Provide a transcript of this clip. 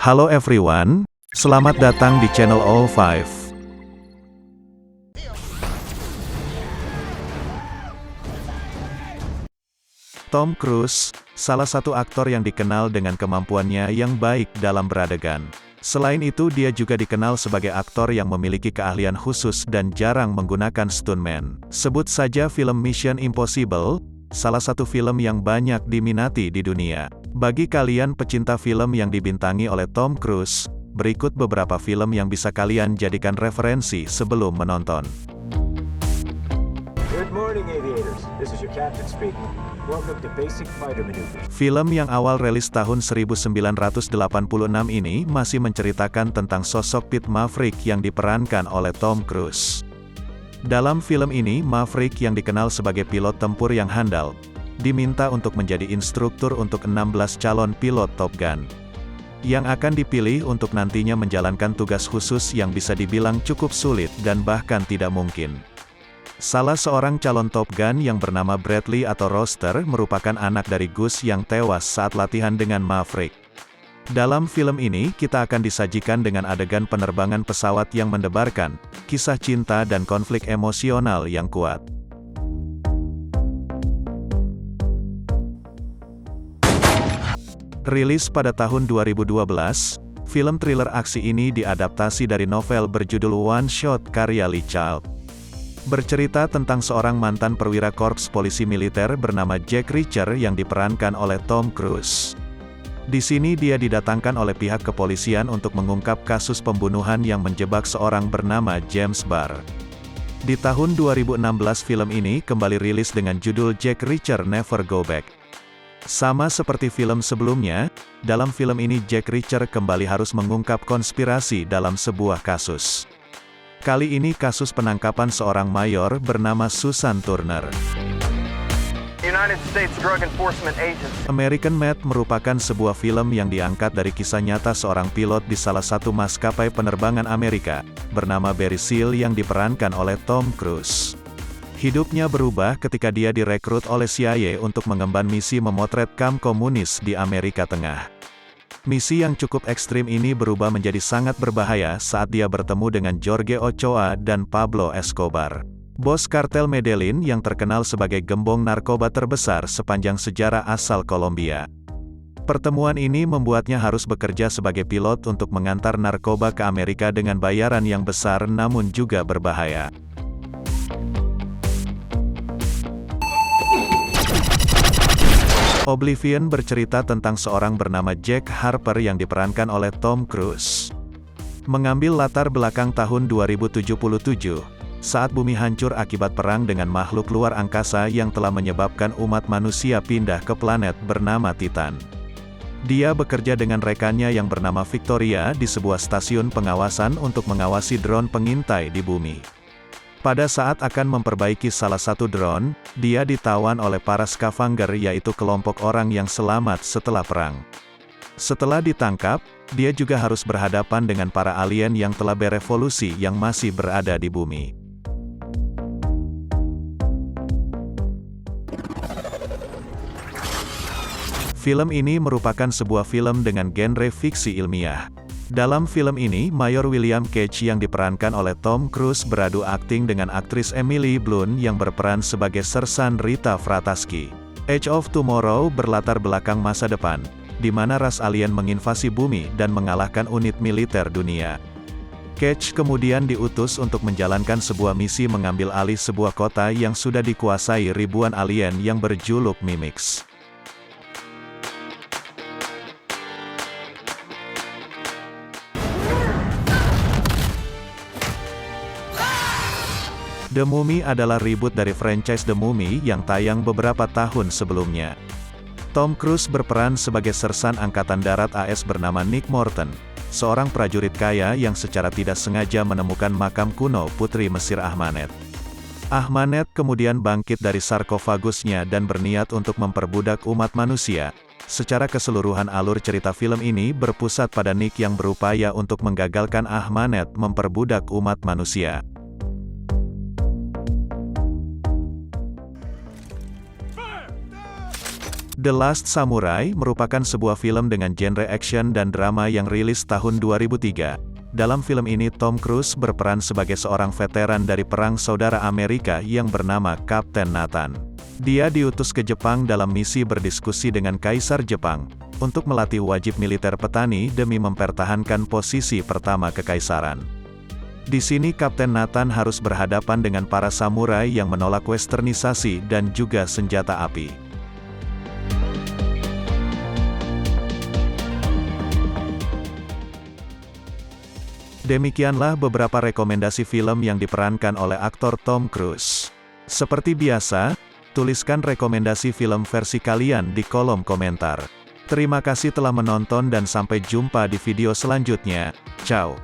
Halo everyone, selamat datang di channel All Five. Tom Cruise, salah satu aktor yang dikenal dengan kemampuannya yang baik dalam beradegan. Selain itu dia juga dikenal sebagai aktor yang memiliki keahlian khusus dan jarang menggunakan stuntman. Sebut saja film Mission Impossible, salah satu film yang banyak diminati di dunia. Bagi kalian pecinta film yang dibintangi oleh Tom Cruise, berikut beberapa film yang bisa kalian jadikan referensi sebelum menonton. Good morning, aviators. This is your captain speaking. Welcome to Basic Fighter Maneuvers. Film yang awal rilis tahun 1986 ini masih menceritakan tentang sosok Pete Maverick yang diperankan oleh Tom Cruise. Dalam film ini, Maverick yang dikenal sebagai pilot tempur yang handal, diminta untuk menjadi instruktur untuk 16 calon pilot Top Gun, yang akan dipilih untuk nantinya menjalankan tugas khusus yang bisa dibilang cukup sulit dan bahkan tidak mungkin. Salah seorang calon Top Gun yang bernama Bradley atau Rooster merupakan anak dari Gus yang tewas saat latihan dengan Maverick. Dalam film ini, kita akan disajikan dengan adegan penerbangan pesawat yang mendebarkan, kisah cinta dan konflik emosional yang kuat. Rilis pada tahun 2012, film thriller aksi ini diadaptasi dari novel berjudul One Shot karya Lee Child. Bercerita tentang seorang mantan perwira korps polisi militer bernama Jack Reacher yang diperankan oleh Tom Cruise. Di sini dia didatangkan oleh pihak kepolisian untuk mengungkap kasus pembunuhan yang menjebak seorang bernama James Barr. Di tahun 2016 film ini kembali rilis dengan judul Jack Reacher Never Go Back. Sama seperti film sebelumnya, dalam film ini Jack Reacher kembali harus mengungkap konspirasi dalam sebuah kasus. Kali ini kasus penangkapan seorang mayor bernama Susan Turner. United States Drug Enforcement Agency. American Made merupakan sebuah film yang diangkat dari kisah nyata seorang pilot di salah satu maskapai penerbangan Amerika, bernama Barry Seal yang diperankan oleh Tom Cruise. Hidupnya berubah ketika dia direkrut oleh CIA untuk mengemban misi memotret kamp komunis di Amerika Tengah. Misi yang cukup ekstrim ini berubah menjadi sangat berbahaya saat dia bertemu dengan Jorge Ochoa dan Pablo Escobar, bos kartel Medellin yang terkenal sebagai gembong narkoba terbesar sepanjang sejarah asal Kolombia. Pertemuan ini membuatnya harus bekerja sebagai pilot untuk mengantar narkoba ke Amerika dengan bayaran yang besar namun juga berbahaya. Oblivion bercerita tentang seorang bernama Jack Harper yang diperankan oleh Tom Cruise. Mengambil latar belakang tahun 2077, saat bumi hancur akibat perang dengan makhluk luar angkasa yang telah menyebabkan umat manusia pindah ke planet bernama Titan. Dia bekerja dengan rekannya yang bernama Victoria di sebuah stasiun pengawasan untuk mengawasi drone pengintai di bumi. Pada saat akan memperbaiki salah satu drone, dia ditawan oleh para Scavenger yaitu kelompok orang yang selamat setelah perang. Setelah ditangkap, dia juga harus berhadapan dengan para alien yang telah berevolusi yang masih berada di bumi. Film ini merupakan sebuah film dengan genre fiksi ilmiah. Dalam film ini, Mayor William Cage yang diperankan oleh Tom Cruise beradu akting dengan aktris Emily Blunt yang berperan sebagai Sersan Rita Frataski. Edge of Tomorrow berlatar belakang masa depan, di mana ras alien menginvasi bumi dan mengalahkan unit militer dunia. Cage kemudian diutus untuk menjalankan sebuah misi mengambil alih sebuah kota yang sudah dikuasai ribuan alien yang berjuluk Mimics. The Mummy adalah reboot dari franchise The Mummy yang tayang beberapa tahun sebelumnya. Tom Cruise berperan sebagai sersan Angkatan Darat AS bernama Nick Morton, seorang prajurit kaya yang secara tidak sengaja menemukan makam kuno Putri Mesir Ahmanet. Ahmanet kemudian bangkit dari sarkofagusnya dan berniat untuk memperbudak umat manusia. Secara keseluruhan alur cerita film ini berpusat pada Nick yang berupaya untuk menggagalkan Ahmanet memperbudak umat manusia. The Last Samurai merupakan sebuah film dengan genre action dan drama yang rilis tahun 2003. Dalam film ini Tom Cruise berperan sebagai seorang veteran dari Perang Saudara Amerika yang bernama Kapten Nathan. Dia diutus ke Jepang dalam misi berdiskusi dengan Kaisar Jepang, untuk melatih wajib militer petani demi mempertahankan posisi pertama kekaisaran. Di sini Kapten Nathan harus berhadapan dengan para samurai yang menolak westernisasi dan juga senjata api. Demikianlah beberapa rekomendasi film yang diperankan oleh aktor Tom Cruise. Seperti biasa, tuliskan rekomendasi film versi kalian di kolom komentar. Terima kasih telah menonton dan sampai jumpa di video selanjutnya. Ciao.